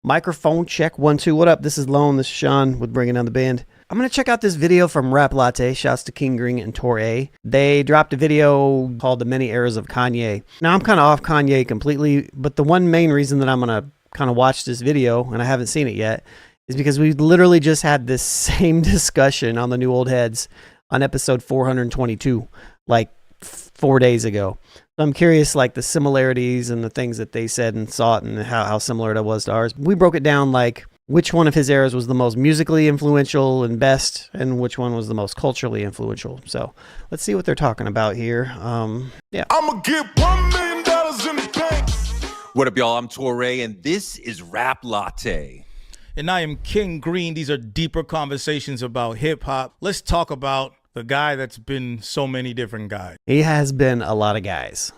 Microphone check 1 2. What up? This is Lone. This is Sean with Bringing Down the Band. I'm gonna check out this video from 𝗕𝗥𝗪𝗡. Shouts to 𝗕𝗔𝗡𝗚𝗓. They dropped a video called "The Many Eras of Kanye." Now I'm kind of off Kanye completely, but the one main reason that I'm gonna kind of watch this video, and I haven't seen it yet, is because we literally just had this same discussion on the New Old Heads on episode 422, like 4 days ago. So I'm curious, like the similarities and the things that they said and saw it and how similar it was to ours. We broke it down like which one of his eras was the most musically influential and best, and which one was the most culturally influential. So let's see what they're talking about here. Yeah. I'ma get $1 million in the bank. What up, y'all? I'm 𝗕𝗥𝗪𝗡, and this is 𝗕𝗥𝗪𝗡. And I am King Green. These are deeper conversations about hip hop. Let's talk about the guy that's been so many different guys. He has been a lot of guys.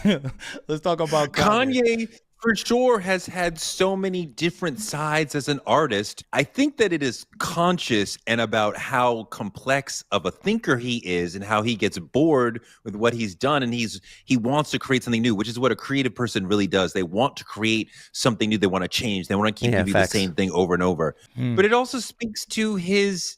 Let's talk about Kanye, for sure, has had so many different sides as an artist. I think that it is conscious and about how complex of a thinker he is and how he gets bored with what he's done, and he wants to create something new, which is what a creative person really does. They want to create something new. They want to change. They want to keep doing the same thing over and over. But it also speaks to his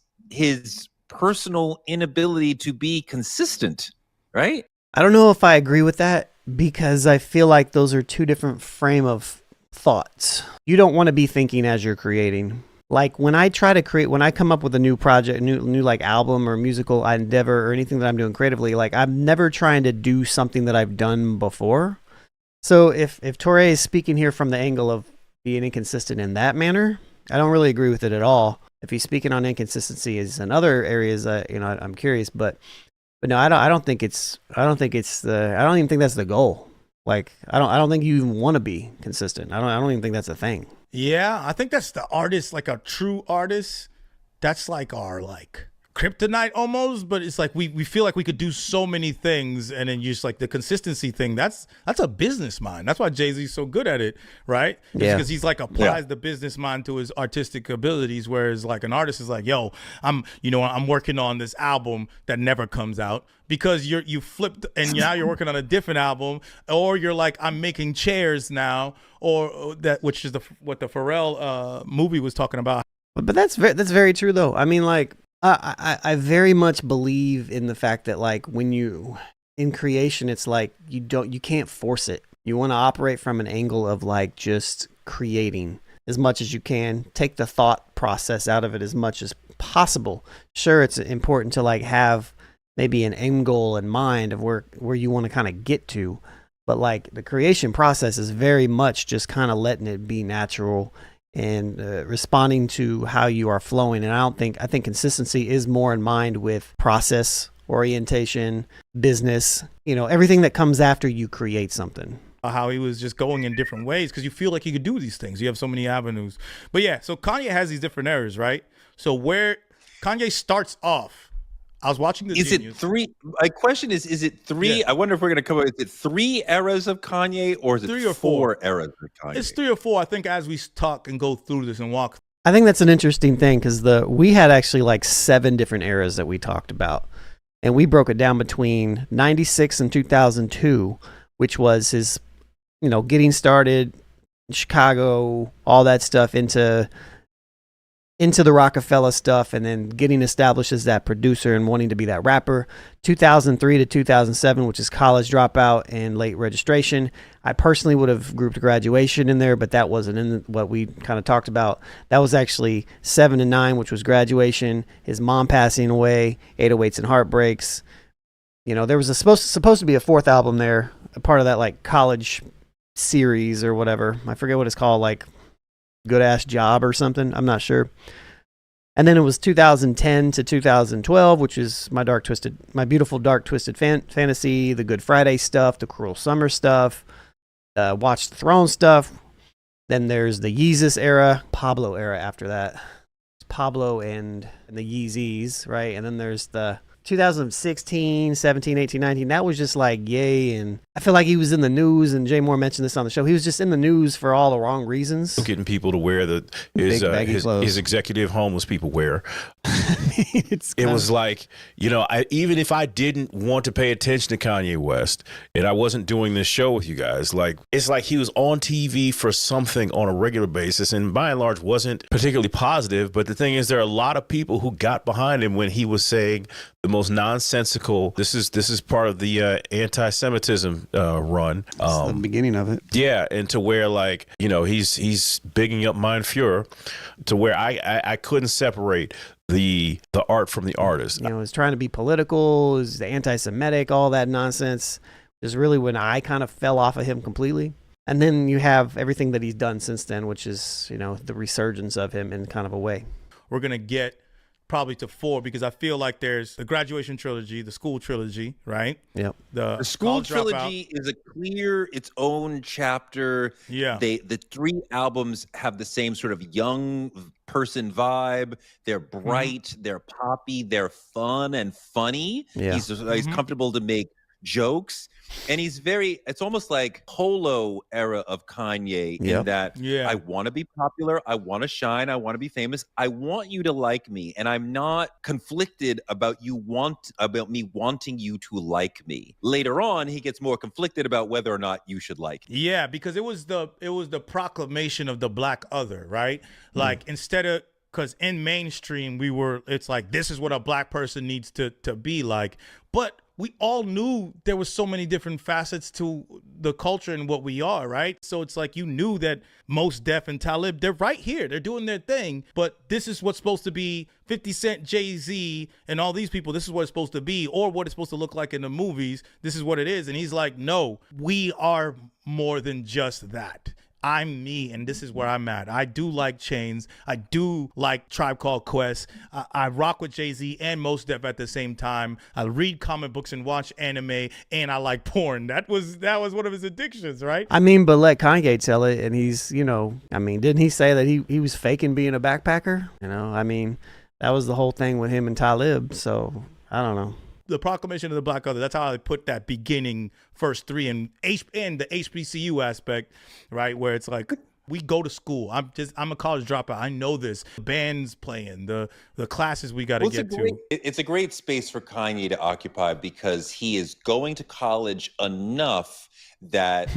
personal inability to be consistent, right? I don't know if I agree with that, because I feel like those are two different frame of thoughts. You don't want to be thinking as you're creating. Like when I try to create, when I come up with a new project, new like album or musical endeavor or anything that I'm doing creatively, like I'm never trying to do something that I've done before. So if 𝗕𝗥𝗪𝗡 is speaking here from the angle of being inconsistent in that manner, I don't really agree with it at all. If he's speaking on inconsistency is in other areas, I'm curious, but no, I don't think I don't even think that's the goal. Like, I don't think you even want to be consistent. I don't even think that's a thing. Yeah, I think that's the artist, like a true artist. That's like our kryptonite almost, but it's like we feel like we could do so many things, and then just like the consistency thing, that's a business mind. That's why Jay-Z's so good at it, right? Yeah. Because he's like applies the business mind to his artistic abilities, whereas like an artist is like, yo, I'm working on this album that never comes out, because you flipped and now you're working on a different album, or you're like, I'm making chairs now, or that, which is what the Pharrell movie was talking about. But that's very true though. I mean, like, I very much believe in the fact that like when you in creation, it's like you can't force it. You want to operate from an angle of like just creating as much as you can. Take the thought process out of it as much as possible. Sure, it's important to like have maybe an end goal in mind of where you want to kind of get to, but like the creation process is very much just kind of letting it be natural and responding to how you are flowing. And I think consistency is more in mind with process, orientation, business, everything that comes after you create something. How he was just going in different ways, because you feel like you could do these things. You have so many avenues. But yeah, so Kanye has these different eras, right? So where Kanye starts off, I was watching this. Is it three? My question is it three? Yeah. I wonder if we're going to come up with it 3 eras of Kanye, or is it 3 or 4 eras of Kanye? It's 3 or 4, I think, as we talk and go through this and walk. I think that's an interesting thing, because we had actually like 7 different eras that we talked about, and we broke it down between 96 and 2002, which was his, getting started in Chicago, all that stuff into the Rockefeller stuff, and then getting established as that producer and wanting to be that rapper. 2003 to 2007, which is college dropout and late registration. I personally would have grouped graduation in there, but that wasn't in what we kind of talked about. That was actually 7 and 9, which was graduation, his mom passing away, 808s and Heartbreaks. There was supposed to be a 4th album there, a part of that like college series or whatever. I forget what it's called, like Good Ass Job or something. I'm not sure. And then it was 2010 to 2012, which is my beautiful dark twisted fantasy, the Good Friday stuff, the Cruel Summer stuff, Watch the Throne stuff. Then there's the Yeezus era, Pablo era after that. It's Pablo and the Yeezys, right? And then there's the 2016, 17, 18, 19, that was just like yay. And I feel like he was in the news, and Jay Moore mentioned this on the show. He was just in the news for all the wrong reasons. Getting people to wear his executive homeless people wear. It was like, even if I didn't want to pay attention to Kanye West and I wasn't doing this show with you guys, like, it's like he was on TV for something on a regular basis, and by and large wasn't particularly positive. But the thing is, there are a lot of people who got behind him when he was saying the most nonsensical. This is part of the anti-Semitism run. The beginning of it. Yeah, and to where, like, he's bigging up Mein Führer, to where I couldn't separate the art from the artist. It's trying to be political, is the anti-Semitic, all that nonsense is really when I kind of fell off of him completely. And then you have everything that he's done since then, which is, the resurgence of him in kind of a way. We're going to get probably to 4 because I feel like there's the graduation trilogy, the school trilogy, right? Yep. The school trilogy is a clear its own chapter. Yeah. The 3 albums have the same sort of young person vibe. They're bright, they're poppy, they're fun and funny. Yeah. He's comfortable to make jokes, and it's almost like polo era of Kanye in that I want to be popular, I want to shine, I want to be famous, I want you to like me, and I'm not conflicted about me wanting you to like me. Later on, he gets more conflicted about whether or not you should like me. Yeah, because it was the proclamation of the black other, right? Like instead of, because in mainstream it's like, this is what a black person needs to be like, but we all knew there was so many different facets to the culture and what we are, right? So it's like, you knew that Mos Def and Talib, they're right here, they're doing their thing, but this is what's supposed to be 50 Cent, Jay-Z, and all these people. This is what it's supposed to be, or what it's supposed to look like in the movies. This is what it is. And he's like, no, we are more than just that. I'm me, and this is where I'm at. I do like Chains. I do like Tribe Called Quest. I rock with Jay-Z and Mos Def at the same time. I read comic books and watch anime, and I like porn. That was one of his addictions, right? I mean, but let Kanye tell it, and he's, didn't he say that he was faking being a backpacker? That was the whole thing with him and Talib, so I don't know. The proclamation of the black other, that's how I put that beginning first 3 and the HBCU aspect, right? Where it's like, we go to school. I'm a college dropout. I know this. The band's playing, the classes we got to get to. It's a great space for Kanye to occupy because he is going to college enough that,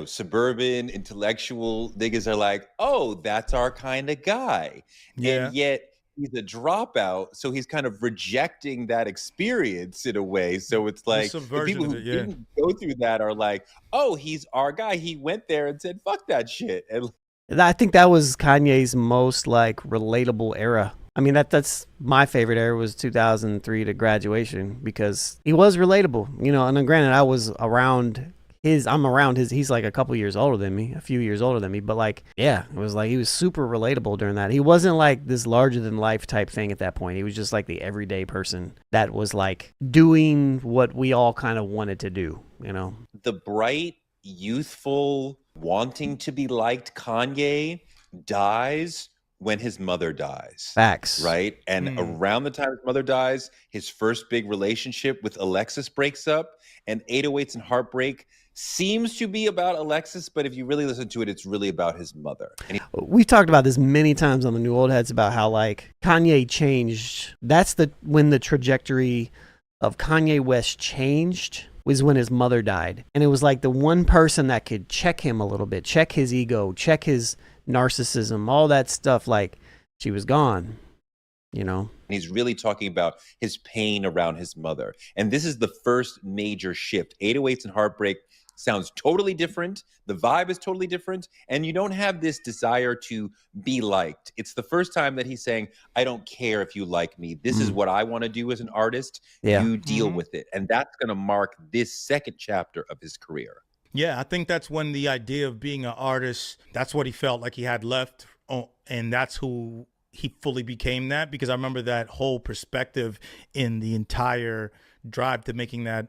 suburban intellectual niggas are like, oh, that's our kind of guy. Yeah. And yet he's a dropout, so he's kind of rejecting that experience in a way. So it's like the people who didn't go through that are like, oh, he's our guy. He went there and said, fuck that shit. And I think that was Kanye's most like relatable era. I mean, that's my favorite era, was 2003 to graduation, because he was relatable, and then granted, I'm around his, he's like a couple years older than me, a few years older than me, but like, yeah, it was like, he was super relatable during that. He wasn't like this larger than life type thing at that point. He was just like the everyday person that was like doing what we all kind of wanted to do, The bright, youthful, wanting to be liked Kanye dies when his mother dies. Facts. Right? And around the time his mother dies, his first big relationship with Alexis breaks up, and 808s and Heartbreak seems to be about Alexis, but if you really listen to it, it's really about his mother. We've talked about this many times on the New Old Heads about how like Kanye changed. That's when the trajectory of Kanye West changed, was when his mother died. And it was like the one person that could check him a little bit, check his ego, check his narcissism, all that stuff, like she was gone, And he's really talking about his pain around his mother. And this is the first major shift. 808s and Heartbreak sounds totally different. The vibe is totally different. And you don't have this desire to be liked. It's the first time that he's saying, I don't care if you like me. This is what I want to do as an artist. Yeah. You deal with it. And that's going to mark this second chapter of his career. Yeah, I think that's when the idea of being an artist, that's what he felt like he had left. And that's who he fully became, that, because I remember that whole perspective in the entire drive to making that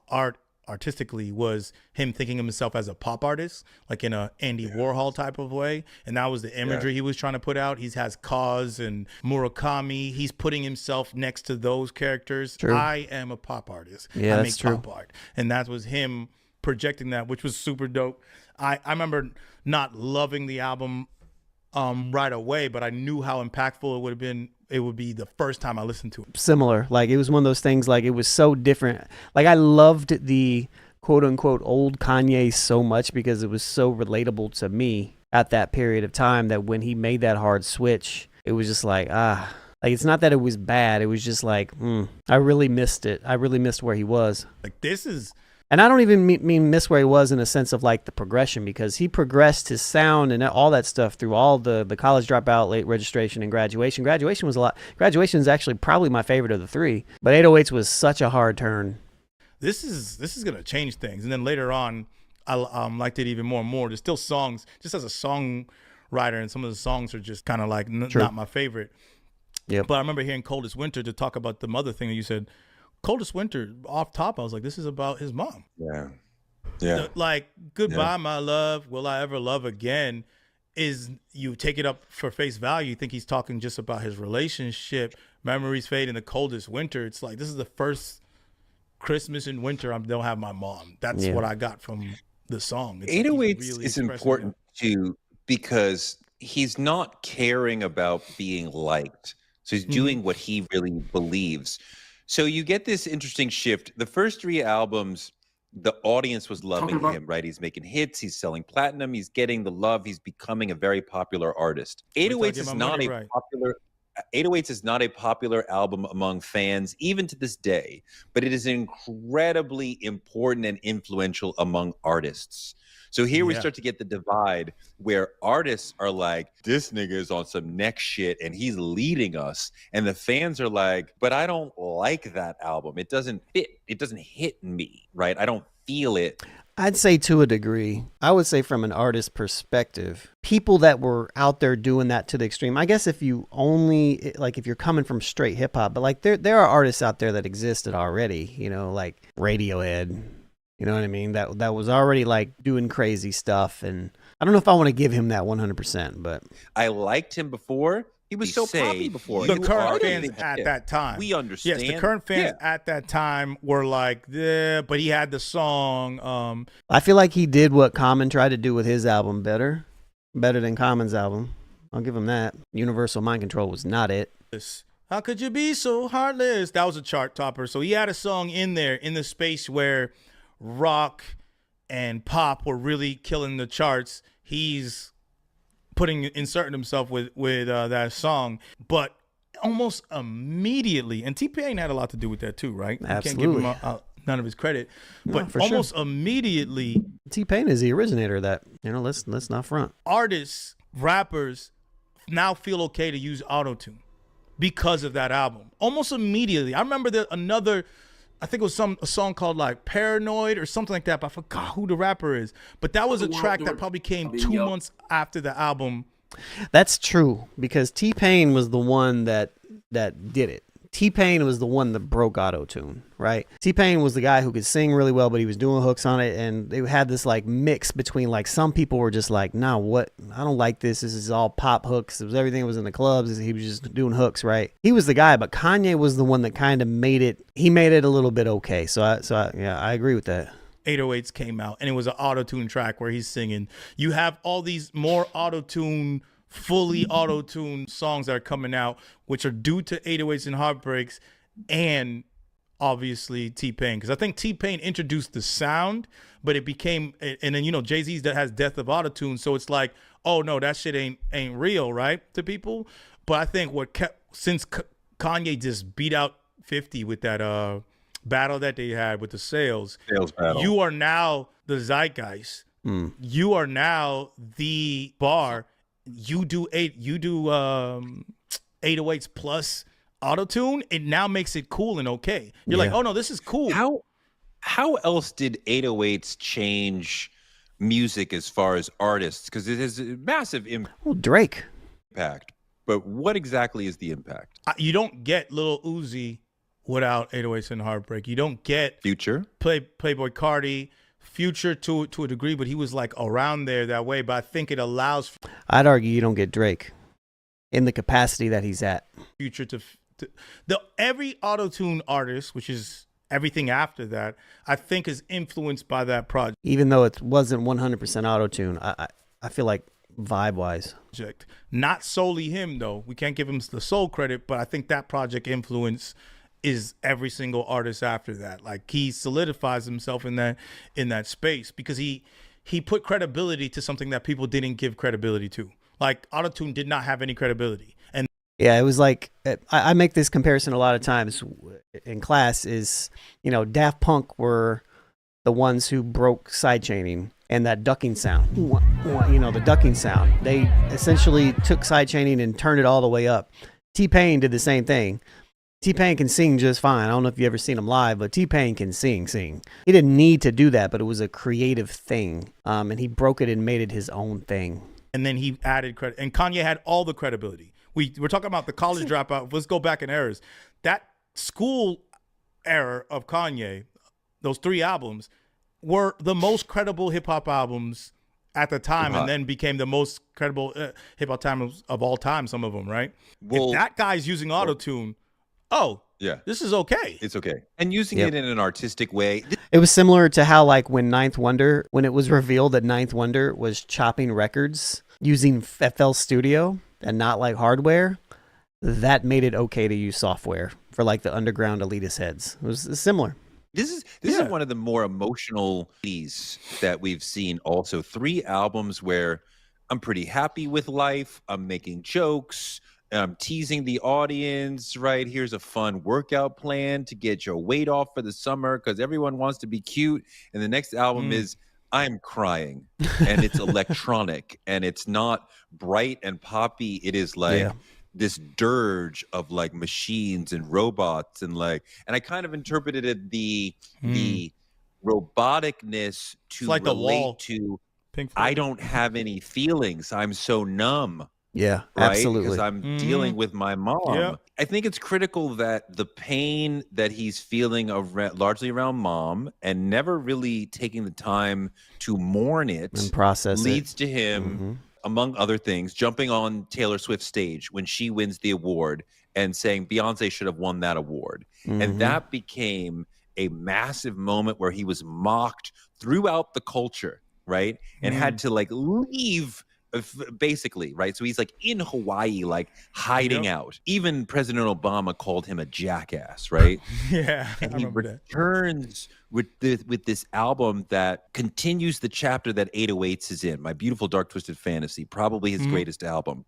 art artistically was him thinking of himself as a pop artist, like in a Andy Warhol type of way. And that was the imagery he was trying to put out. He has 𝗕𝗥𝗓𝗪 and Murakami. He's putting himself next to those characters. True. I am a pop artist. Yeah, I that's make true. pop art. And that was him projecting that, which was super dope. I remember not loving the album right away, but I knew how impactful it would have been. It would be the first time I listened to it. Similar. Like, it was one of those things, like, it was so different. Like, I loved the quote unquote old Kanye so much because it was so relatable to me at that period of time, that when he made that hard switch, it was just like, like, it's not that it was bad. It was just like, I really missed it. I really missed where he was. Like, this is... And I don't even mean miss where he was in a sense of like the progression, because he progressed his sound and all that stuff through all the college dropout, late registration, and graduation. Graduation was a lot. Graduation is actually probably my favorite of the three, but 808s was such a hard turn. This is gonna change things. And then later on, I liked it even more and more. There's still songs, just as a songwriter, and some of the songs are just kind of like not my favorite. Yeah. But I remember hearing Coldest Winter to talk about the mother thing that you said. Coldest Winter, off top, I was like, this is about his mom. Yeah. Yeah. Like, goodbye, my love, will I ever love again? Is, you take it up for face value, you think he's talking just about his relationship. Memories fade in the coldest winter. It's like, this is the first Christmas and winter I don't have my mom. That's what I got from the song. It's 808s like really is important too, because he's not caring about being liked. So he's doing what he really believes. So you get this interesting shift. The first three albums, the audience was loving him, right? He's making hits, he's selling platinum, he's getting the love, he's becoming a very popular artist. 808s is not a popular 808s is not a popular album among fans, even to this day, but it is incredibly important and influential among artists. So here we start to get the divide where artists are like, this nigga is on some next shit and he's leading us. And the fans are like, but I don't like that album. It doesn't fit. It doesn't hit me, right? I don't feel it. I'd say to a degree. I would say from an artist perspective, people that were out there doing that to the extreme, I guess if you only, like if you're coming from straight hip hop, but like there are artists out there that existed already, you know, like Radiohead. You know what I mean? That was already like doing crazy stuff. And I don't know if I want to give him that 100%, but I liked him before. He was so poppy before. The current fans at that time. We understand. Yes, the current fans at that time were like, but he had the song. I feel like he did what Common tried to do with his album better than Common's album. I'll give him that. Universal Mind Control was not it. How could you be so heartless? That was a chart topper. So he had a song in there in the space where rock and pop were really killing the charts. He's inserting himself with that song, but almost immediately, and T-Pain had a lot to do with that too, right? Absolutely. You can't give him none of his credit, but almost immediately, T-Pain is the originator of that. You know, let's not front. Artists, rappers now feel okay to use auto-tune because of that album. Almost immediately. I remember I think it was a song called like Paranoid or something like that, but I forgot who the rapper is. But that was a track that probably came 2 months after the album. That's true, because T-Pain was the one that did it. T-Pain was the one that broke auto-tune, right? T-Pain was the guy who could sing really well, but he was doing hooks on it, and they had this like mix between like some people were just like, nah, what? I don't like this. This is all pop hooks. It was everything that was in the clubs. He was just doing hooks, right? He was the guy, but Kanye was the one that kind of made it. He made it a little bit okay. So I agree with that. 808s came out, and it was an auto-tune track where he's singing. You have all these more auto-tune, fully auto-tuned songs that are coming out, which are due to 808s and Heartbreaks, and obviously T-Pain, because I think T-Pain introduced the sound, but it became, and then, you know, Jay-Z's that has Death of Autotune, so it's like, oh no, that shit ain't real, right, to people. But I think since Kanye just beat out 50 with that battle that they had with the sales battle, you are now the zeitgeist. You are now the bar. You do 808s plus auto-tune, it now makes it cool and okay. You're like, oh no, this is cool. How else did 808s change music as far as artists? Because it has a massive Drake impact. But what exactly is the impact? You don't get Lil Uzi without 808s and Heartbreak. You don't get Future. Playboy Cardi, Future to a degree, but he was like around there that way. But I think it allows I'd argue you don't get Drake in the capacity that he's at. Future to every auto-tune artist, which is everything after that, I think is influenced by that project. Even though it wasn't 100% auto-tune, I feel like vibe-wise. Not solely him, though. We can't give him the sole credit, but I think that project influence is every single artist after that. Like, he solidifies himself in that space because he put credibility to something that people didn't give credibility to. Like, auto-tune did not have any credibility. And yeah, it was like, I make this comparison a lot of times in class is, you know, Daft Punk were the ones who broke sidechaining and that ducking sound. You know, the ducking sound. They essentially took sidechaining and turned it all the way up. T-Pain did the same thing. T-Pain can sing just fine. I don't know if you've ever seen him live, but T-Pain can sing. He didn't need to do that, but it was a creative thing. And he broke it and made it his own thing. And then he added credit. And Kanye had all the credibility. We're talking about the college dropout. Let's go back in eras. That school era of Kanye, those 3 albums, were the most credible hip-hop albums at the time, and then became the most credible hip-hop albums of all time, some of them, right? Well, if that guy's using auto-tune, this is okay. It's okay. And using it in an artistic way. It was similar to how, like, when it was revealed that Ninth Wonder was chopping records using FL Studio and not like hardware, that made it okay to use software for like the underground elitist heads. It was similar. This is one of the more emotional piece that we've seen also. 3 albums where I'm pretty happy with life. I'm making jokes. I'm teasing the audience, right? Here's a fun workout plan to get your weight off for the summer because everyone wants to be cute. And the next album is I'm crying, and it's electronic, and it's not bright and poppy. It is like this dirge of like machines and robots and I kind of interpreted it the roboticness to like relate to I don't have any feelings. I'm so numb. Yeah, right? absolutely. Because I'm dealing with my mom. Yeah. I think it's critical that the pain that he's feeling largely around mom and never really taking the time to mourn it and process leads to him, among other things, jumping on Taylor Swift's stage when she wins the award and saying Beyonce should have won that award. And that became a massive moment where he was mocked throughout the culture, right? And had to like leave basically, right? So he's like in Hawaii, like hiding out. Even President Obama called him a jackass, right? And he returns with this album that continues the chapter that 808s is in. My Beautiful Dark Twisted Fantasy, probably his greatest album.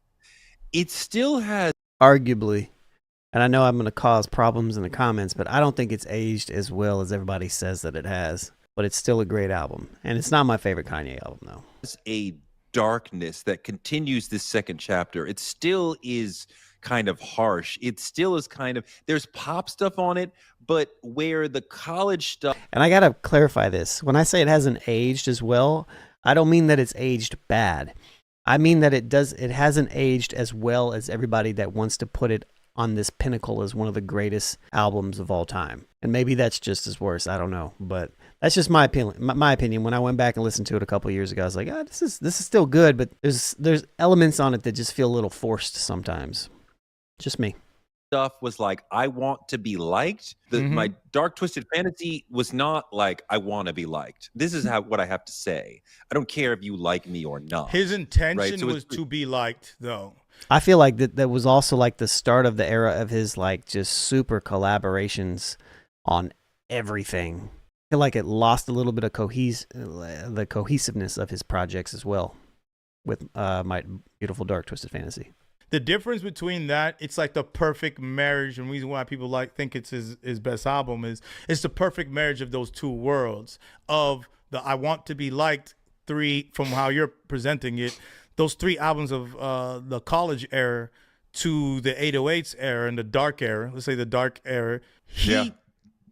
It still has arguably, and I know I'm going to cause problems in the comments, but I don't think it's aged as well as everybody says that it has. But it's still a great album, and it's not my favorite Kanye album though. It's a darkness that continues this second chapter. It still is kind of harsh. It still is kind of, there's pop stuff on it, but where the college stuff. And I got to clarify this. When I say it hasn't aged as well, I don't mean that it's aged bad. I mean that it hasn't aged as well as everybody that wants to put it on this pinnacle as one of the greatest albums of all time. And maybe that's just as worse. I don't know, but that's just my opinion. My opinion. When I went back and listened to it a couple of years ago, I was like, this is still good, but there's elements on it that just feel a little forced sometimes. Just me. Stuff was like, I want to be liked. My Dark Twisted Fantasy was not like, I want to be liked. This is what I have to say. I don't care if you like me or not. His intention was to be liked, though. I feel like that was also like the start of the era of his like just super collaborations on everything. I feel like it lost a little bit of the cohesiveness of his projects as well with My Beautiful Dark Twisted Fantasy. The difference between that, it's like the perfect marriage, and the reason why people think it's his best album is it's the perfect marriage of those 2 worlds of the I Want to Be Liked 3 from how you're presenting it. Those 3 albums of the college era to the 808s era and the dark era, let's say the dark era,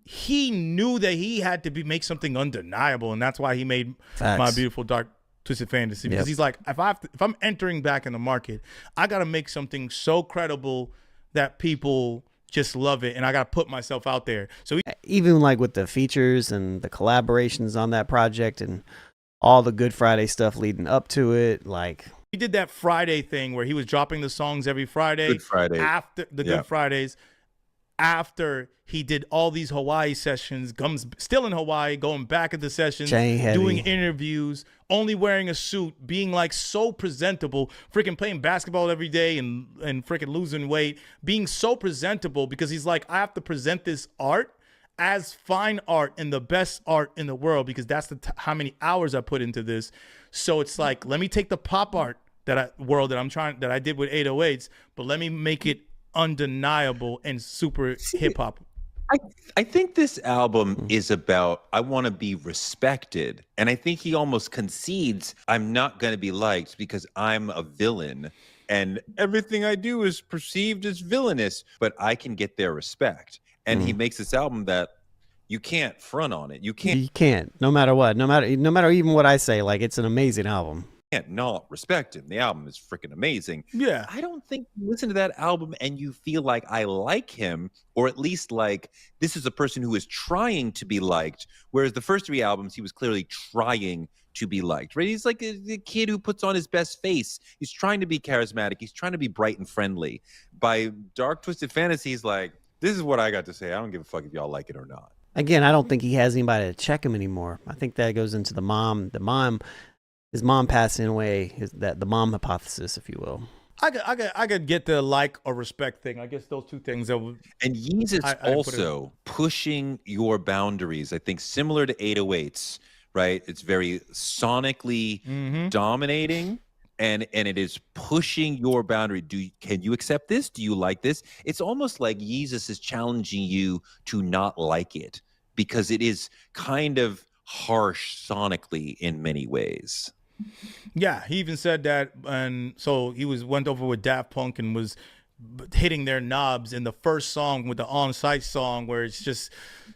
he knew that he had to make something undeniable, and that's why he made My Beautiful Dark Twisted Fantasy. Because he's like, if I'm entering back in the market, I got to make something so credible that people just love it, and I got to put myself out there. So even like with the features and the collaborations on that project and all the Good Friday stuff leading up to it, like he did that Friday thing where he was dropping the songs every Friday. Good Friday. After the Good Fridays, after he did all these Hawaii sessions, comes still in Hawaii, going back at the sessions, doing interviews, only wearing a suit, being like so presentable, freaking playing basketball every day and freaking losing weight, being so presentable because he's like, I have to present this art as fine art and the best art in the world because that's how many hours I put into this. So it's like, let me take the pop art that I did with 808s, but let me make it undeniable and super hip hop. I think this album is about, I want to be respected. And I think he almost concedes, I'm not going to be liked because I'm a villain and everything I do is perceived as villainous, but I can get their respect. And he makes this album that you can't front on it. You can't, no matter what, no matter even what I say, like it's an amazing album. Can't not respect him. The album is freaking amazing. Yeah. I don't think you listen to that album and you feel like I like him, or at least like this is a person who is trying to be liked. Whereas the first 3 albums, he was clearly trying to be liked, right? He's like a kid who puts on his best face. He's trying to be charismatic. He's trying to be bright and friendly. By Dark Twisted Fantasy, he's like, this is what I got to say. I don't give a fuck if y'all like it or not. Again, I don't think he has anybody to check him anymore. I think that goes into his mom passing away, the mom hypothesis, if you will. I could get the like or respect thing. I guess those two things that would. And Yeezus also pushing your boundaries. I think similar to 808s, right? It's very sonically dominating, and it is pushing your boundary. Can you accept this? Do you like this? It's almost like Yeezus is challenging you to not like it because it is kind of harsh sonically in many ways. Yeah, he even said that, and so he went over with Daft Punk and was hitting their knobs in the first song with the on-site song where it's just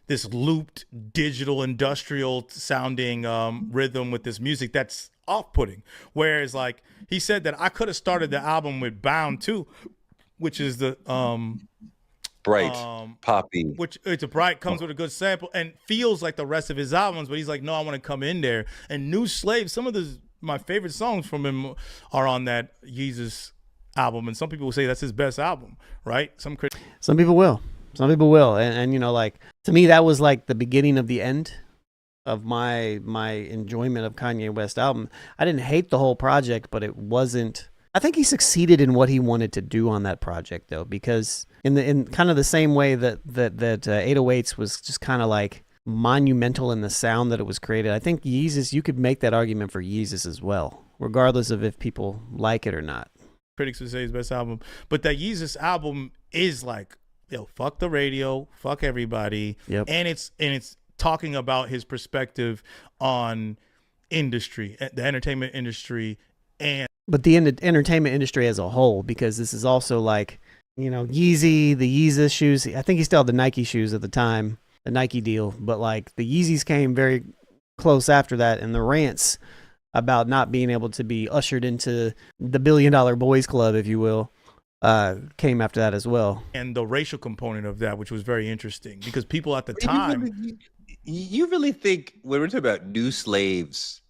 this looped digital industrial sounding rhythm with this music that's off-putting. Whereas like he said that I could have started the album with Bound too, which is the bright poppy, which it's a bright, comes with a good sample and feels like the rest of his albums, but he's like, no, I want to come in there. And New Slave, some of my favorite songs from him are on that Yeezus album, and some people will say that's his best album, right? Some people will, and you know, like to me that was like the beginning of the end of my enjoyment of Kanye West album. I didn't hate the whole project, but it wasn't. I think he succeeded in what he wanted to do on that project, though, because in kind of the same way that 808s was just kind of like monumental in the sound that it was created. I think Yeezus, you could make that argument for Yeezus as well, regardless of if people like it or not. Critics would say his best album, but that Yeezus album is like, yo, fuck the radio, fuck everybody, and it's talking about his perspective on industry, the entertainment industry, but the entertainment industry as a whole, because this is also like, you know, Yeezy, the Yeezus shoes. I think he still had the Nike shoes at the time, the Nike deal, but like the Yeezys came very close after that, and the rants about not being able to be ushered into the $1 billion boys club, if you will, came after that as well. And the racial component of that, which was very interesting, because people at the time... You really think, when we're talking about New Slaves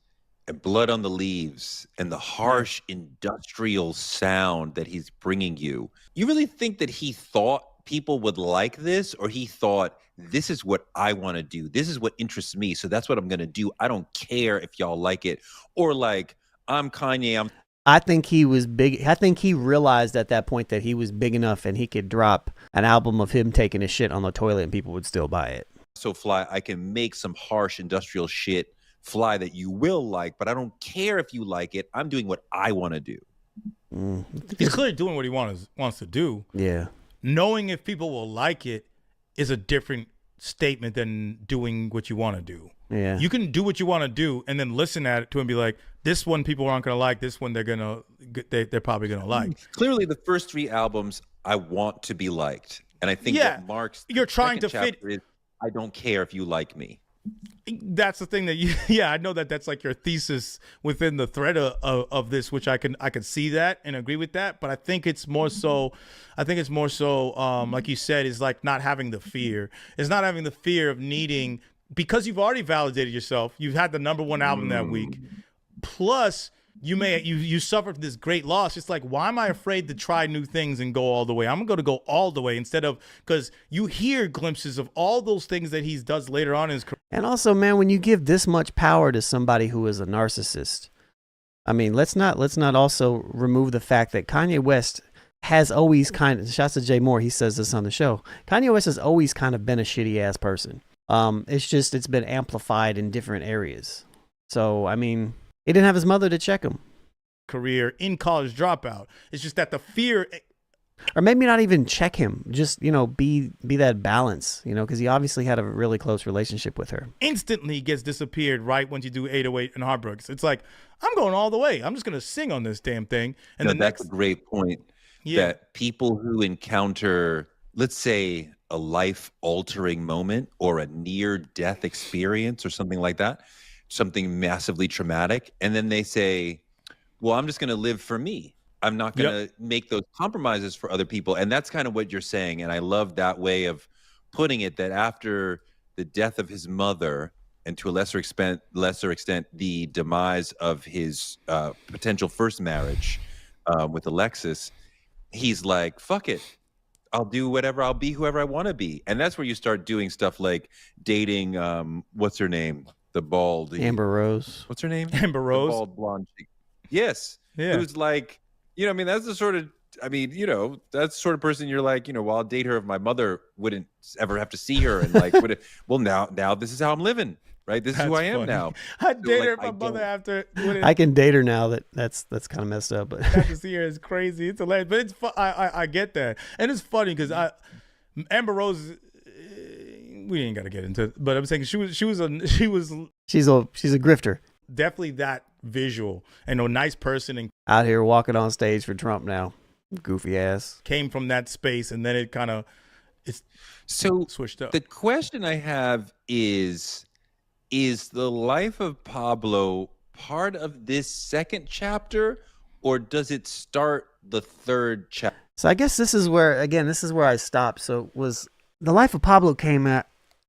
and Blood on the Leaves and the harsh industrial sound that he's bringing you really think that he thought people would like this, or he thought, this is what I want to do, this is what interests me, so that's what I'm going to do, I don't care if y'all like it? Or like, I'm Kanye, I think he was big. I think he realized at that point that he was big enough and he could drop an album of him taking a shit on the toilet and people would still buy it. So fly, I can make some harsh industrial shit fly that you will like, but I don't care if you like it. I'm doing what I want to do. He's clearly doing what he wants to do. Yeah. Knowing if people will like it is a different statement than doing what you want to do. Yeah. You can do what you want to do and then listen at it to and be like, this one people aren't going to like, this one they're probably going to like. Clearly the first 3 albums, I want to be liked. And I think that marks you're trying to fit is, I don't care if you like me. That's the thing that yeah, I know that that's like your thesis within the thread of this, which I could see that and agree with that. But I think it's more so, like you said, is like not having the fear. It's not having the fear of needing, because you've already validated yourself. You've had the #1 album that week. Plus, you suffered this great loss. It's like, why am I afraid to try new things and go all the way? I'm going to go all the way instead of, because you hear glimpses of all those things that he does later on in his career. And also, man, when you give this much power to somebody who is a narcissist, I mean, let's not also remove the fact that Kanye West has always shouts to Jay Moore, he says this on the show, Kanye West has always kind of been a shitty ass person. It's been amplified in different areas. So, I mean, he didn't have his mother to check him. Career in College Dropout. It's just that the fear, or maybe not even check him, just, be that balance, because he obviously had a really close relationship with her. Instantly gets disappeared right once you do 808 and Heartbreaks. It's like, I'm going all the way. I'm just going to sing on this damn thing. And that's a great point. Yeah. That people who encounter, let's say, a life-altering moment or a near-death experience or something like that, something massively traumatic, and then they say, well, I'm just going to live for me. I'm not going to make those compromises for other people. And that's kind of what you're saying. And I love that way of putting it, that after the death of his mother, and to a lesser extent, the demise of his potential first marriage with Alexis, he's like, fuck it. I'll do whatever. I'll be whoever I want to be. And that's where you start doing stuff like dating, what's her name? The bald. Amber Rose. What's her name? Amber Rose. The bald blonde chick. Yes. Yeah. Who's like, I mean, that's the sort of, that's the sort of person you're like, well, I'll date her if my mother wouldn't ever have to see her. And like, well, now this is how I'm living, right? This is who I am now. I date her if my mother after. I can date her now. That's kind of messed up. But have to see her is crazy. It's hilarious. But it's I get that. And it's funny because Amber Rose, we ain't got to get into it, but I'm saying she's a grifter. Definitely that visual and a nice person, and out here walking on stage for Trump now, goofy ass. Came from that space, and then it kind of switched up. The question I have is the life of Pablo part of this second chapter, or does it start the third chapter? So I guess this is where I stopped. So was the life of Pablo came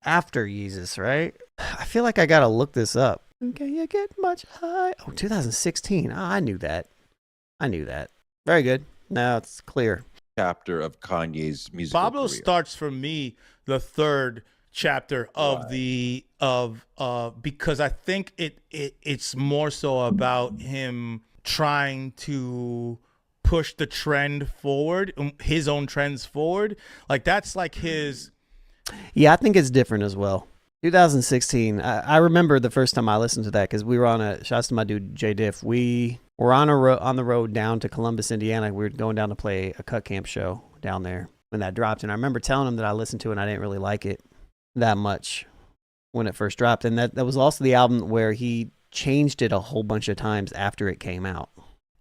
after Yeezus, right? I feel like I gotta look this up. Can you get much high? Oh, 2016. Oh, I knew that. Very good. Now it's clear. Chapter of Kanye's musical Pablo career. starts for me the third chapter of because I think it's more so about him trying to push the trend forward, his own trends forward. Like that's like his. Yeah, I think it's different as well. 2016. I remember the first time I listened to that because we were on shouts to my dude J Diff. We were on the road down to Columbus, Indiana. We were going down to play a cut camp show down there when that dropped, and I remember telling him that I listened to it and I didn't really like it that much when it first dropped, and that was also the album where he changed it a whole bunch of times after it came out.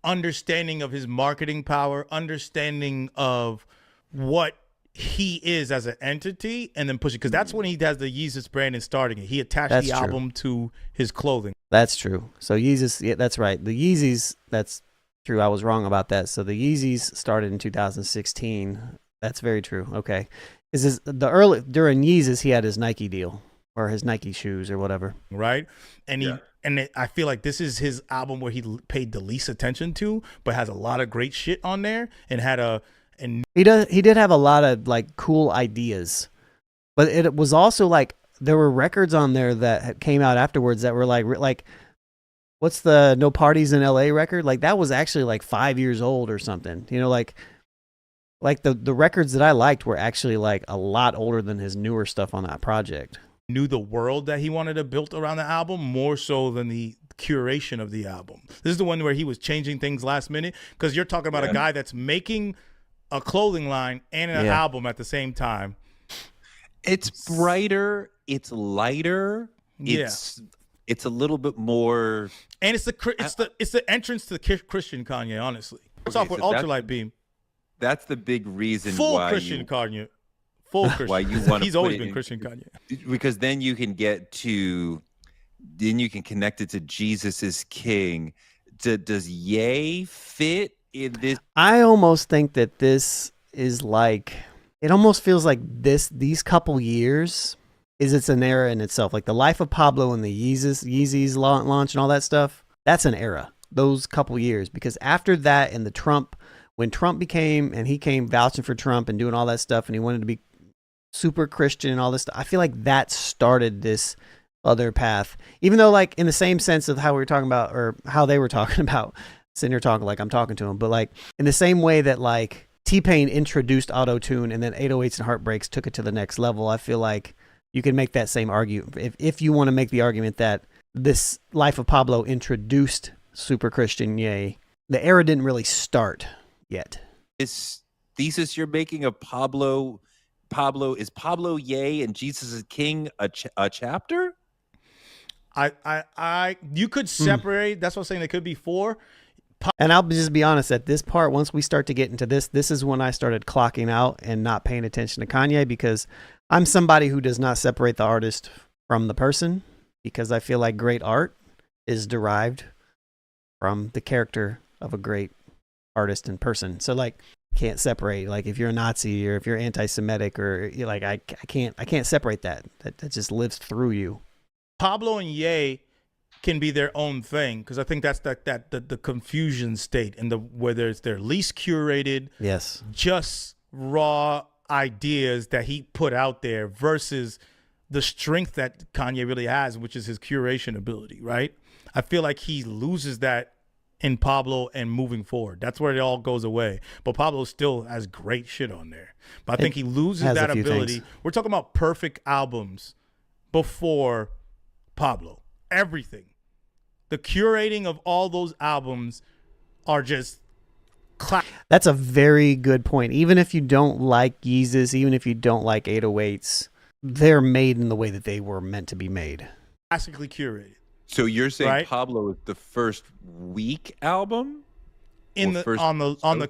Understanding of his marketing power, understanding of what he is as an entity, and then pushing, because that's when he has the Yeezus brand and starting it. He attached the album to his clothing. That's true. So Yeezus, yeah, that's right. The Yeezys, that's true. I was wrong about that. So the Yeezys started in 2016. That's very true. Okay. During Yeezus, he had his Nike deal or his Nike shoes or whatever. Right. And I feel like this is his album where he paid the least attention to, but has a lot of great shit on there and he did have a lot of like cool ideas, but it was also like there were records on there that came out afterwards that were like what's the No Parties in LA record? Like that was actually like 5 years old or something. Like the records that I liked were actually like a lot older than his newer stuff on that project. Knew the world that he wanted to build around the album more so than the curation of the album. This is the one where he was changing things last minute, because you're talking about a guy that's making a clothing line and an album at the same time. It's brighter, it's lighter, it's a little bit more, and it's the entrance to the Christian Kanye. Honestly, what's up with Ultralight Beam? That's the big reason full why Christian Kanye, Full Christian. Why you want He's always been Christian, Kanye. Because then you can connect it to Jesus is King. Does Ye fit in this? I almost think that this is like, it almost feels like these couple years it's an era in itself. Like the life of Pablo and the Yeezys launch and all that stuff. That's an era. Those couple years, because after that and when Trump he came vouching for Trump and doing all that stuff, and he wanted to be super Christian and all this stuff. I feel like that started this other path, even though like in the same sense of how we were talking about, or how they were talking about, sitting here talking like I'm talking to him, but like in the same way that like T-Pain introduced auto-tune and then 808s and Heartbreaks took it to the next level. I feel like you can make that same argument if you want to make the argument that this Life of Pablo introduced super Christian Ye. The era didn't really start yet. This thesis you're making of Pablo is Pablo Ye and Jesus is King a chapter? You could separate. That's what I'm saying. There could be 4. And I'll just be honest, at this part, once we start to get into this is when I started clocking out and not paying attention to Kanye, because I'm somebody who does not separate the artist from the person, because I feel like great art is derived from the character of a great artist and person. So like, can't separate, like if you're a Nazi or if you're anti-Semitic, or you're like, I can't separate that just lives through you. Pablo and Ye can be their own thing, because I think that's the confusion state, and whether it's their least curated, yes, just raw ideas that he put out there versus the strength that Kanye really has, which is his curation ability, right? I feel like he loses that in Pablo and moving forward. That's where it all goes away. But Pablo still has great shit on there. But I think he loses that ability. We're talking about perfect albums before Pablo. Everything. The curating of all those albums are just That's a very good point. Even if you don't like Yeezus, even if you don't like 808s, they're made in the way that they were meant to be made. Classically curated. So you're saying right? Pablo is the first weak album? On the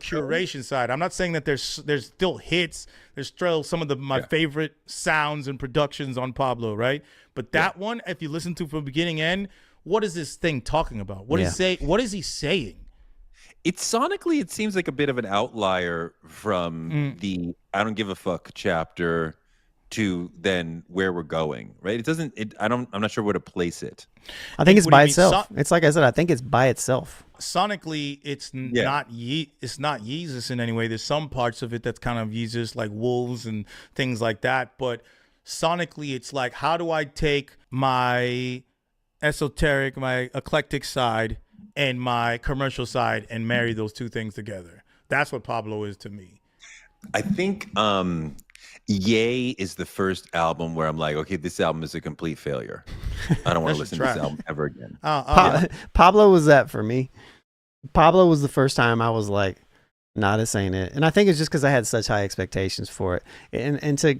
curation side. I'm not saying that there's still hits. There's still some of my favorite sounds and productions on Pablo, right? But that one, if you listen to from beginning to end, what is this thing talking about? What is he saying? Sonically, it seems like a bit of an outlier from the I don't give a fuck chapter to then where we're going, right? I'm not sure where to place it. I think it's by itself. It's like I said, I think it's by itself. Sonically, it's not Yeezus in any way. There's some parts of it that's kind of Yeezus, like Wolves and things like that. But sonically, it's like, how do I take my esoteric, my eclectic side and my commercial side and marry those two things together? That's what Pablo is to me. I think Ye is the first album where I'm like, okay, this album is a complete failure. I don't want to listen to this album ever again. Pablo was that for me. Pablo was the first time I was like, nah, this ain't it. And I think it's just because I had such high expectations for it. And to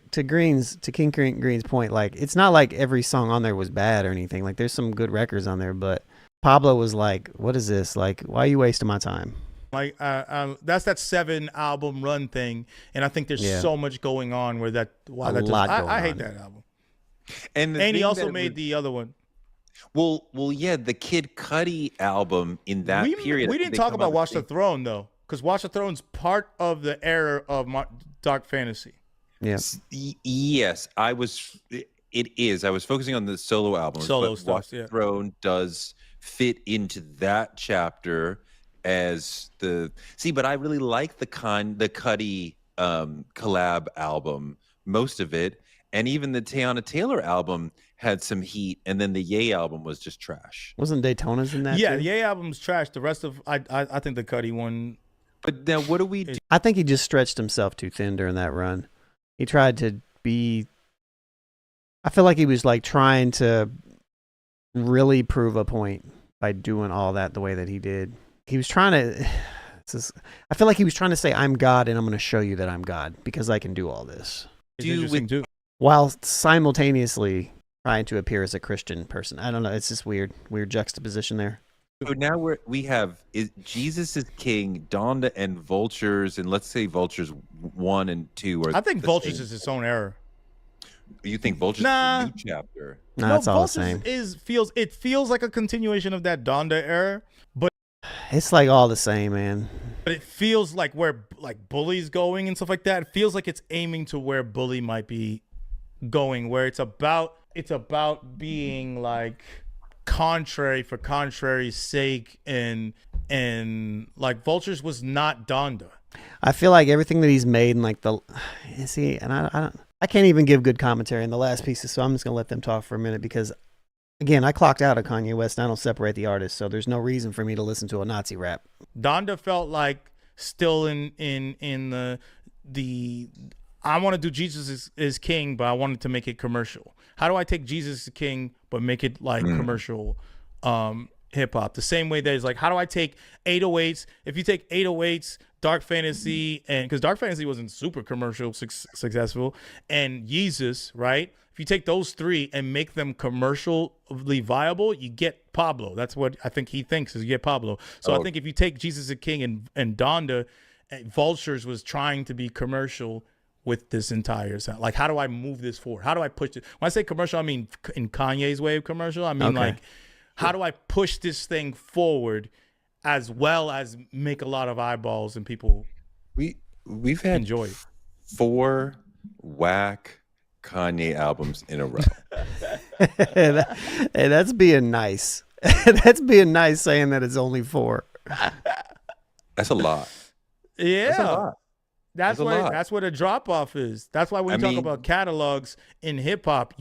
King Green's point, like, it's not like every song on there was bad or anything. Like, there's some good records on there, but Pablo was like, what is this? Like, why are you wasting my time? Like that's that 7 album run thing, and I think there's so much going on where I hate that album. And he also made the other one. Well, yeah, the Kid Cudi album in that period. We didn't talk about Watch the Throne though, because Watch the Throne's part of the era of dark fantasy. Yes. Yes, it is. I was focusing on the solo albums. Watch the Throne does fit into that chapter. But I really like the Cudi collab album, most of it, and even the Teyana Taylor album had some heat, and then the Ye album was just trash. Wasn't Daytona's in that? Yeah, too? the Ye album's trash. The rest of I think the Cudi one. But now, what do we do? I think he just stretched himself too thin during that run. He tried to be. I feel like he was like trying to really prove a point by doing all that the way that he did. He was trying to, I feel like he was trying to say, I'm God and I'm going to show you that I'm God because I can do all this. While simultaneously trying to appear as a Christian person. I don't know. It's just weird juxtaposition there. So now we have Jesus is King, Donda and Vultures, and let's say Vultures 1 and 2 are. I think the Vultures same. is its own era. You think Vultures Nah. is a new chapter? No, it's all the Vultures same. feels like a continuation of that Donda era, but It's like all the same, man. it feels like where like Bully's going and stuff like that. It feels like it's aiming to where Bully might be going, where it's about being like contrary for contrary's sake, and like Vultures was not Donda. I feel like everything that he's made and like I can't even give good commentary in the last pieces, so I'm just gonna let them talk for a minute because, again, I clocked out of Kanye West and I don't separate the artists, so there's no reason for me to listen to a Nazi rap. Donda felt like still in the I want to do Jesus is King, but I wanted to make it commercial. How do I take Jesus is King but make it like commercial hip hop? The same way there's like, how do I take 808s? If you take 808s, Dark Fantasy, and because Dark Fantasy wasn't super commercial successful, and Yeezus, right? If you take those three and make them commercially viable, you get Pablo. That's what I think he thinks, is you get Pablo. So I think if you take Jesus is King and Donda, Vultures was trying to be commercial with this entire sound. Like, how do I move this forward? How do I push it? When I say commercial, I mean in Kanye's way of commercial. I mean, like, how do I push this thing forward as well as make a lot of eyeballs and people we've had enjoy 4 whack Kanye albums in a row. Hey, that's being nice. That's being nice saying that it's only 4. That's a lot. Yeah. That's a lot. That's where the drop off is. That's why when you talk about catalogs in hip hop,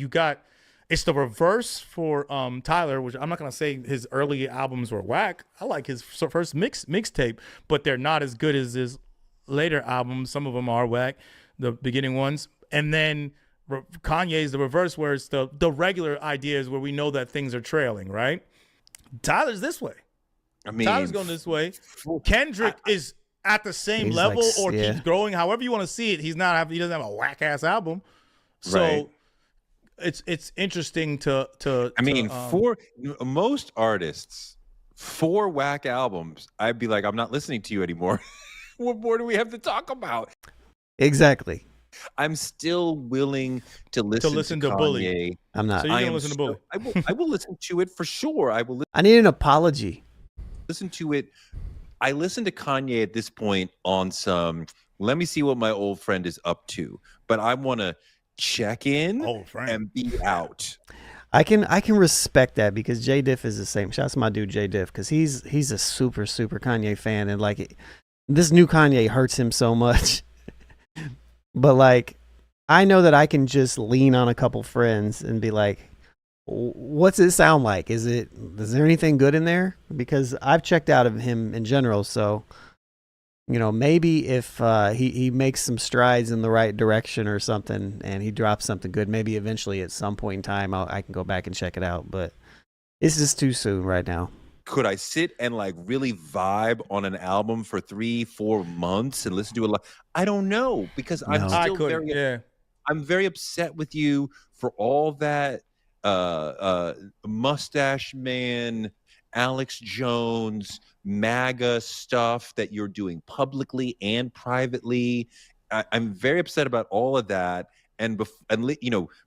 it's the reverse for Tyler, which I'm not gonna say his early albums were whack. I like his first mixtape, but they're not as good as his later albums. Some of them are whack, the beginning ones. And then Kanye's the reverse, where it's the regular ideas where we know that things are trailing, right? Tyler's this way. I mean, Tyler's going this way. Kendrick is at the same He's level like, or yeah. keeps growing. However you want to see it, he doesn't have a whack ass album. So Right. it's interesting to for most artists, 4 whack albums, I'd be like, I'm not listening to you anymore. What more do we have to talk about? Exactly. I'm still willing to listen to Kanye. Bully. I'm not. So you're gonna listen to Bully. I will listen to it for sure. I need an apology. Listen to it. I listen to Kanye at this point on some, let me see what my old friend is up to, but I want to check in and be out. I can respect that because J Diff is the same. Shouts to my dude J Diff because he's a super Kanye fan, and like this new Kanye hurts him so much. But like, I know that I can just lean on a couple friends and be like, what's it sound like? Is there anything good in there? Because I've checked out of him in general. So, maybe if he makes some strides in the right direction or something and he drops something good, maybe eventually at some point in time I can go back and check it out. But it's just too soon right now. Could I sit and like really vibe on an album for 3-4 months and listen to a lot? I don't know, because I'm still I'm very upset with you for all that Mustache Man, Alex Jones, MAGA stuff that you're doing publicly and privately. I'm very upset about all of that. And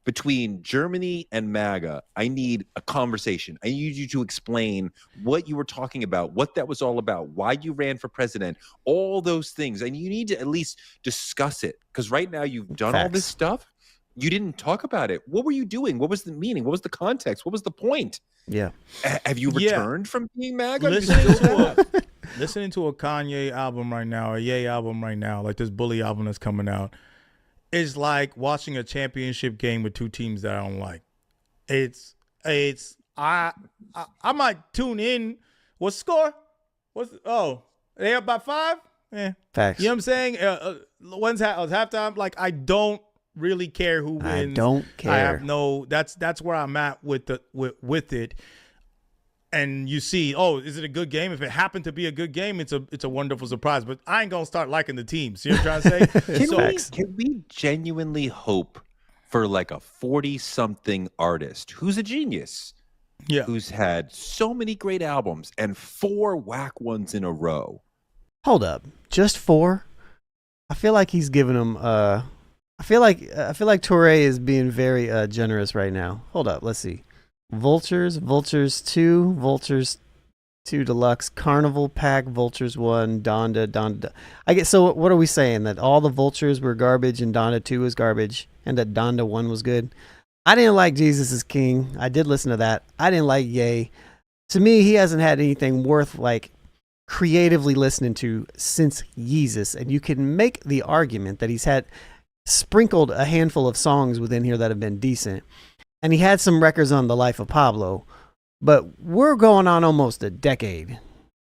between Germany and MAGA, I need a conversation. I need you to explain what you were talking about, what that was all about, why you ran for president, all those things. And you need to at least discuss it, because right now you've done all this stuff. You didn't talk about it. What were you doing? What was the meaning? What was the context? What was the point? Yeah. Have you returned from being MAGA? Listening to a Kanye album right now, a Ye album right now, like this Bully album that's coming out, is like watching a championship game with 2 teams that I don't like. I might tune in. What's the score? They up by 5? Yeah. Facts. You know what I'm saying? When's halftime? Like, I don't really care who wins. I don't care. I have that's where I'm at with it. And you see, is it a good game? If it happened to be a good game, it's a wonderful surprise. But I ain't gonna start liking the teams. You know what I'm trying to say? Can we genuinely hope for like a 40-something artist who's a genius, who's had so many great albums and 4 whack ones in a row? Hold up, just 4? I feel like he's giving him. I feel like 𝗕𝗓 is being very generous right now. Hold up, let's see. Vultures 2, Vultures 2 Deluxe, Carnival Pack, Vultures 1, Donda. I guess so. What are we saying? That all the Vultures were garbage and Donda 2 was garbage, and that Donda 1 was good? I didn't like Jesus is King. I did listen to that. I didn't like Ye. To me, he hasn't had anything worth like creatively listening to since Yeezus, and you can make the argument that he's had sprinkled a handful of songs within here that have been decent, and he had some records on The Life of Pablo, but we're going on almost a decade.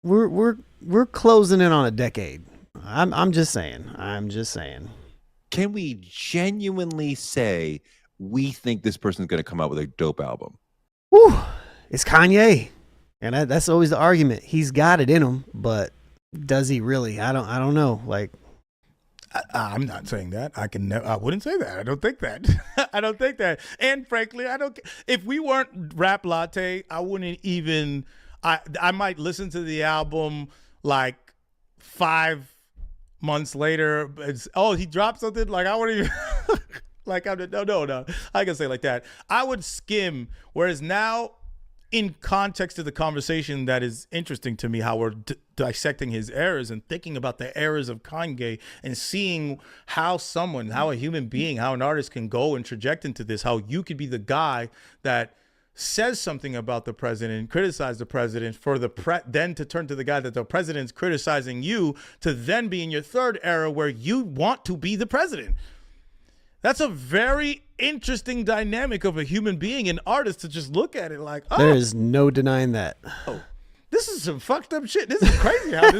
We're closing in on a decade. I'm just saying. Can we genuinely say we think this person's going to come out with a dope album? Whew, it's Kanye. And that's always the argument. He's got it in him, but does he really? I don't know. Like, I'm not saying that. I wouldn't say that. I don't think that. I don't think that. And frankly, I don't. If we weren't Rap Latte, I wouldn't even. I might listen to the album like 5 months later. He dropped something. Like I wouldn't even. Like no. I can say it like that. I would skim. Whereas now, in context of the conversation, that is interesting to me, how we're dissecting his errors and thinking about the errors of Kanye and seeing how a human being, how an artist can go and traject into this, how you could be the guy that says something about the president, criticize the president, for then to turn to the guy that the president's criticizing you, to then be in your third era where you want to be the president. That's a very interesting dynamic of a human being, an artist, to just look at it like, oh, there is no denying that. Oh, this is some fucked up shit. This is crazy how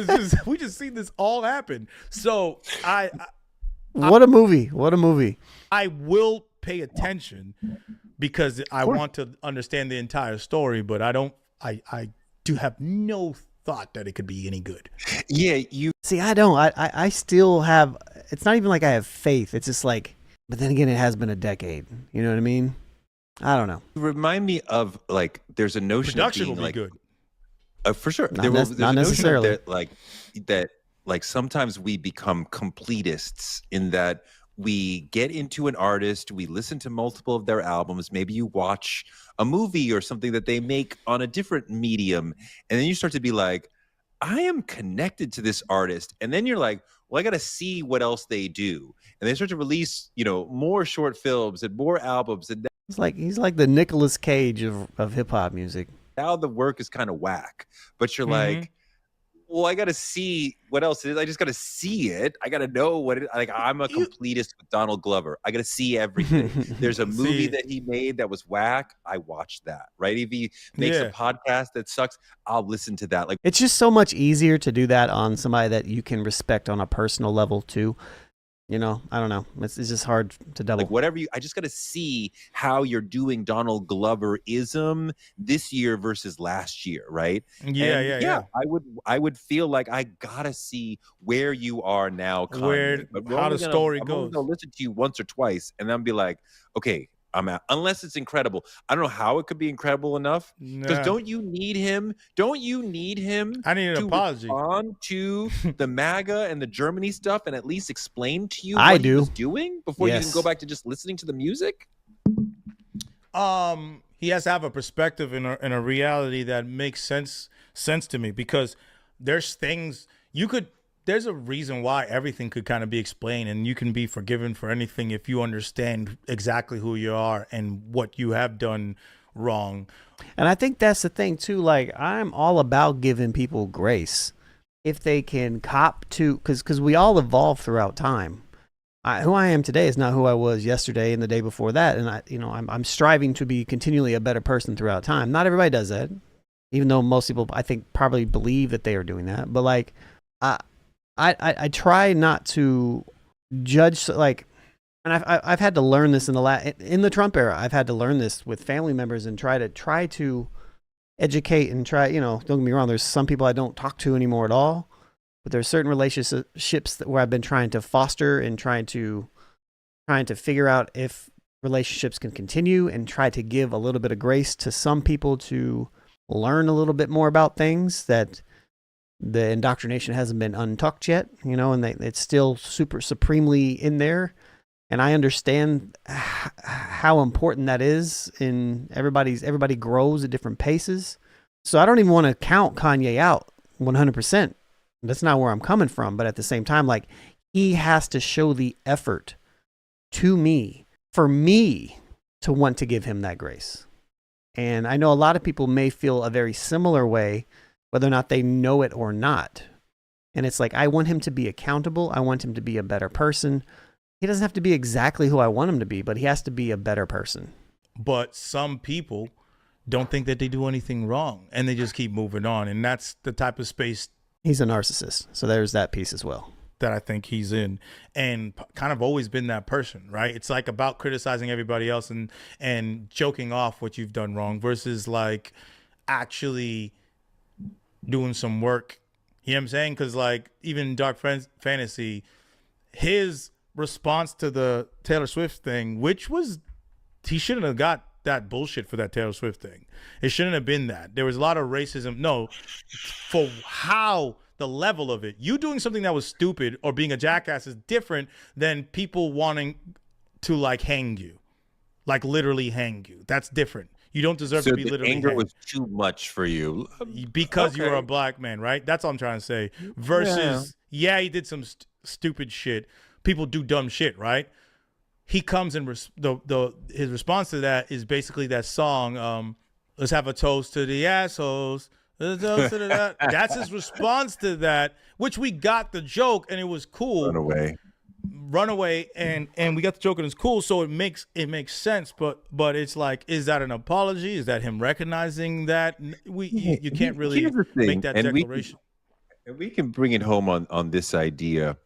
we just seen this all happen. So what a movie. I will pay attention because I want to understand the entire story, but I do have no thought that it could be any good. Yeah, I don't. I still have, it's not even like I have faith. It's just like, but then again, it has been a decade. You know what I mean? I don't know. Remind me of like, there's a notion production of being will like, be good. For sure. Not necessarily. That sometimes we become completists in that we get into an artist, we listen to multiple of their albums, maybe you watch a movie or something that they make on a different medium, and then you start to be like, I am connected to this artist. And then you're like, well, I got to see what else they do. And they start to release, more short films and more albums. And he's like the Nicolas Cage of hip hop music. Now the work is kind of whack, but you're like, well, I got to see what else it is. I just got to see it. I got to know what it, like, I'm a completist with Donald Glover. I got to see everything. There's a movie that he made that was whack. I watched that, right? If he makes a podcast that sucks, I'll listen to that. Like, it's just so much easier to do that on somebody that you can respect on a personal level too. I don't know. It's just hard to double. Like whatever I just got to see how you're doing Donald Glover-ism this year versus last year, right? Yeah. I would feel like I gotta see where you are now, Kanye. How the story goes. I'm gonna listen to you once or twice, and then be like, okay, I'm out. Unless it's incredible. I don't know how it could be incredible enough. Because don't you need him? I need an apology. Respond to the MAGA and the Germany stuff and at least explain to you what he was doing before you can go back to just listening to the music? He has to have a perspective and a reality that makes sense to me, because there's things there's a reason why everything could kind of be explained, and you can be forgiven for anything if you understand exactly who you are and what you have done wrong. And I think that's the thing too. Like, I'm all about giving people grace if they can cop to, because we all evolve throughout time. Who I am today is not who I was yesterday and the day before that, and I'm striving to be continually a better person throughout time. Not everybody does that, even though most people, I think, probably believe that they are doing that. But like, I try not to judge, like, and I've had to learn this in the Trump era. I've had to learn this with family members and try to educate and try, don't get me wrong, there's some people I don't talk to anymore at all, but there's certain relationships where I've been trying to foster and trying to figure out if relationships can continue, and try to give a little bit of grace to some people to learn a little bit more about things that the indoctrination hasn't been untucked yet, and it's still super supremely in there. And I understand how important that is. Everybody grows at different paces. So I don't even want to count Kanye out 100%. That's not where I'm coming from. But at the same time, like, he has to show the effort to me for me to want to give him that grace. And I know a lot of people may feel a very similar way, whether or not they know it or not. And it's like, I want him to be accountable. I want him to be a better person. He doesn't have to be exactly who I want him to be, but he has to be a better person. But some people don't think that they do anything wrong, and they just keep moving on. And that's the type of space. He's a narcissist. So there's that piece as well. That I think he's in, and kind of always been that person, right? It's like about criticizing everybody else and joking off what you've done wrong versus like actually doing some work. You know what I'm saying? Because like even Dark Fantasy, his response to the Taylor Swift thing, which was, he shouldn't have got that bullshit for that Taylor Swift thing. It shouldn't have been that. There was a lot of racism. No, for how the level of it. You doing something that was stupid or being a jackass is different than people wanting to like hang you, like literally hang you. That's different. You don't deserve to be literally anger hanged. was too much for you because you were a black man, right? That's all I'm trying to say. Versus, yeah he did some stupid shit. People do dumb shit, right? He comes and his response to that is basically that song, let's have a toast to the assholes. That's his response to that, which we got the joke and it was cool. Run away, and we got the joke and it's cool, so it makes sense. But it's like, is that an apology? Is that him recognizing that you can't really make that declaration? We can bring it home on this idea,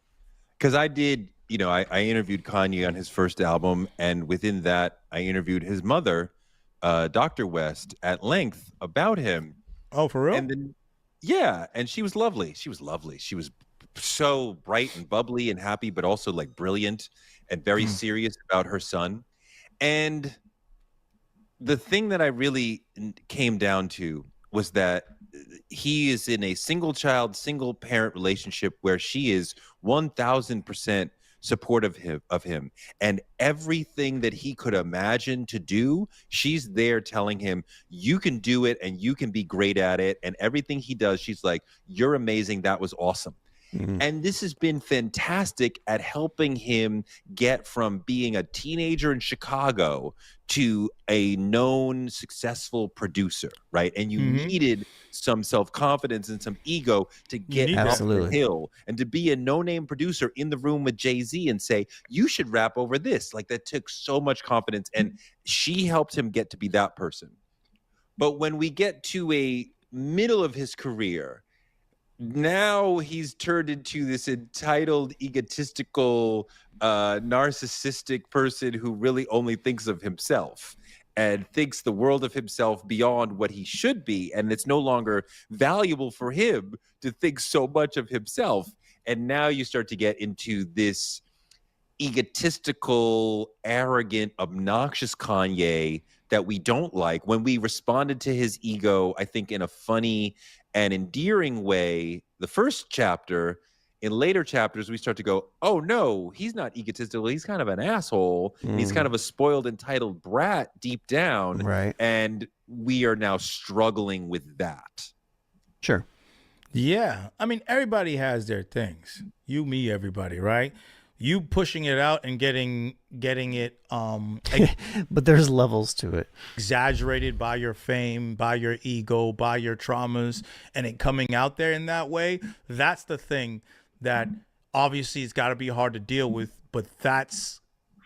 because I did. I interviewed Kanye on his first album, and within that, I interviewed his mother, Dr. West, at length about him. Oh, for real? And then, yeah, and she was lovely. She was so bright and bubbly and happy, but also like brilliant and very serious about her son. And the thing that I really came down to was that he is in a single parent relationship where she is 1,000% supportive of him, and everything that he could imagine to do, she's there telling him, you can do it and you can be great at it. And everything he does, she's like, you're amazing. That was awesome. And this has been fantastic at helping him get from being a teenager in Chicago to a known successful producer, right? And you needed some self-confidence and some ego to get up the hill and to be a no-name producer in the room with Jay-Z and say, you should rap over this. Like, that took so much confidence, and she helped him get to be that person. But when we get to a middle of his career, now he's turned into this entitled, egotistical, narcissistic person who really only thinks of himself and thinks the world of himself beyond what he should be. And it's no longer valuable for him to think so much of himself. And now you start to get into this egotistical, arrogant, obnoxious Kanye that we don't like. When we responded to his ego, I think in a funny and endearing way, the first chapter, in later chapters, we start to go, oh no, he's not egotistical. He's kind of an asshole. He's kind of a spoiled, entitled brat deep down. Right. And we are now struggling with that. Sure. Yeah. I mean, everybody has their things. You, me, everybody, right? You pushing it out and getting it but there's levels to it. Exaggerated by your fame, by your ego, by your traumas, and it coming out there in that way. That's the thing that obviously it's got to be hard to deal with, but that's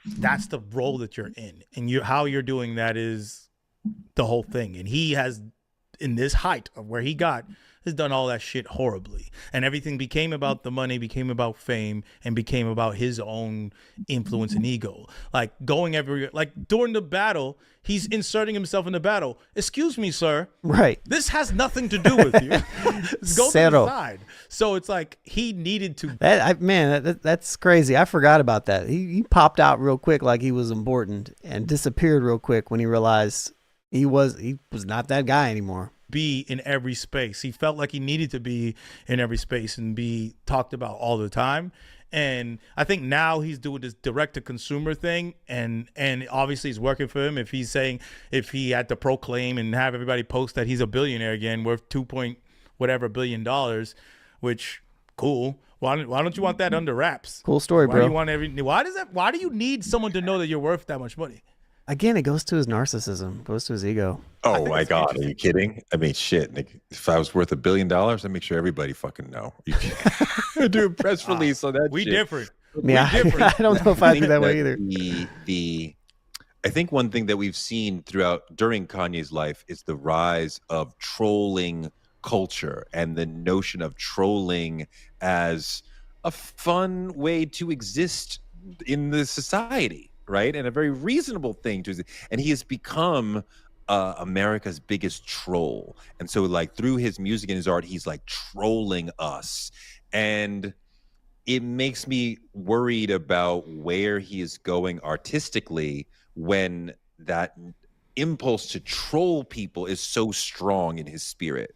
the role that you're in, and how you're doing that is the whole thing. And he has, in this height of where he got, has done all that shit horribly, and everything became about the money, became about fame, and became about his own influence and ego. Like during the battle, he's inserting himself in the battle. Excuse me, sir. Right. This has nothing to do with you. Go to the side. So it's like he needed to. That's crazy. I forgot about that. He popped out real quick like he was important and disappeared real quick when he realized he was not that guy anymore. be in every space. He felt like he needed to be in every space and be talked about all the time. And I think now he's doing this direct to consumer thing, and obviously it's working for him. If he's saying, if he had to proclaim and have everybody post that he's a billionaire again, worth $2 billion, which cool. Why don't you want that under wraps? Cool story, bro. Why do you need someone to know that you're worth that much money? Again, it goes to his narcissism, goes to his ego. Oh my God, are you kidding? I mean, shit. Nick, if I was worth $1 billion, I'd make sure everybody fucking know. You can do a press release on that. We shit. different. Yeah, I don't know if I'd be that way either. I think one thing that we've seen during Kanye's life is the rise of trolling culture and the notion of trolling as a fun way to exist in the society, right? And a very reasonable thing to exist. And he has become America's biggest troll. And so like through his music and his art, he's like trolling us. And it makes me worried about where he is going artistically when that impulse to troll people is so strong in his spirit.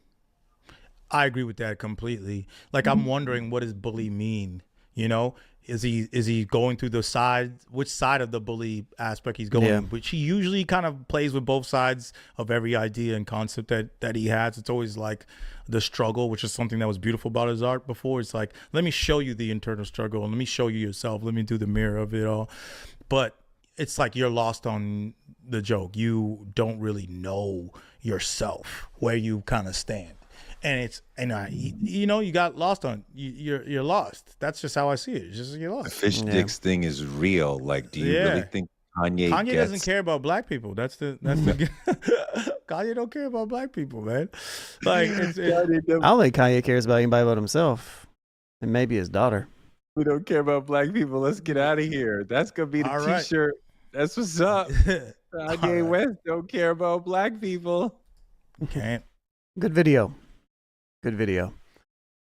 I agree with that completely. Like, I'm wondering, what does bully mean? You know, is he going through which side of the bully aspect he's going, which he usually kind of plays with both sides of every idea and concept that he has. It's always like the struggle, which is something that was beautiful about his art before. It's like, let me show you the internal struggle and let me show you yourself. Let me do the mirror of it all. But it's like you're lost on the joke. You don't really know yourself, where you kind of stand. You got lost on you're lost. That's just how I see it. It's just you're lost. The fish sticks thing is real. Like, do you really think Kanye doesn't care about black people? That's the Kanye don't care about black people, man. Like, I don't think Kanye cares about anybody but himself and maybe his daughter. We don't care about black people. Let's get out of here. That's gonna be the t-shirt. That's what's up. Kanye West don't care about black people. Can't. Good video. Good video.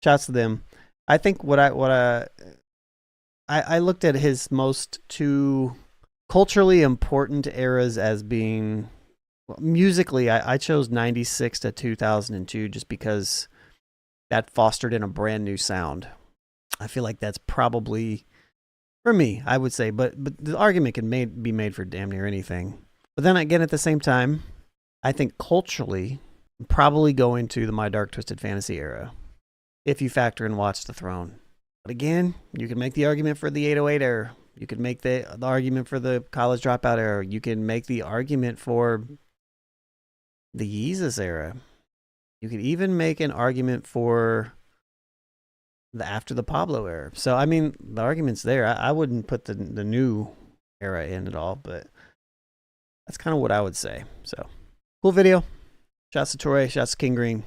Shouts to them. I think what I looked at his most two culturally important eras as being, musically, I chose 96 to 2002 just because that fostered in a brand new sound. I feel like that's probably, for me, I would say, but the argument can be made for damn near anything. But then again, at the same time, I think culturally, probably going to the My Dark Twisted Fantasy era, if you factor in Watch the Throne. But again, you can make the argument for the 808 era. You can make the argument for the College Dropout era. You can make the argument for the Yeezus era. You could even make an argument for the after the Pablo era. So, I mean, the argument's there. I wouldn't put the new era in at all, but that's kind of what I would say. So, cool video. Shouts to Torre, shouts to King Green.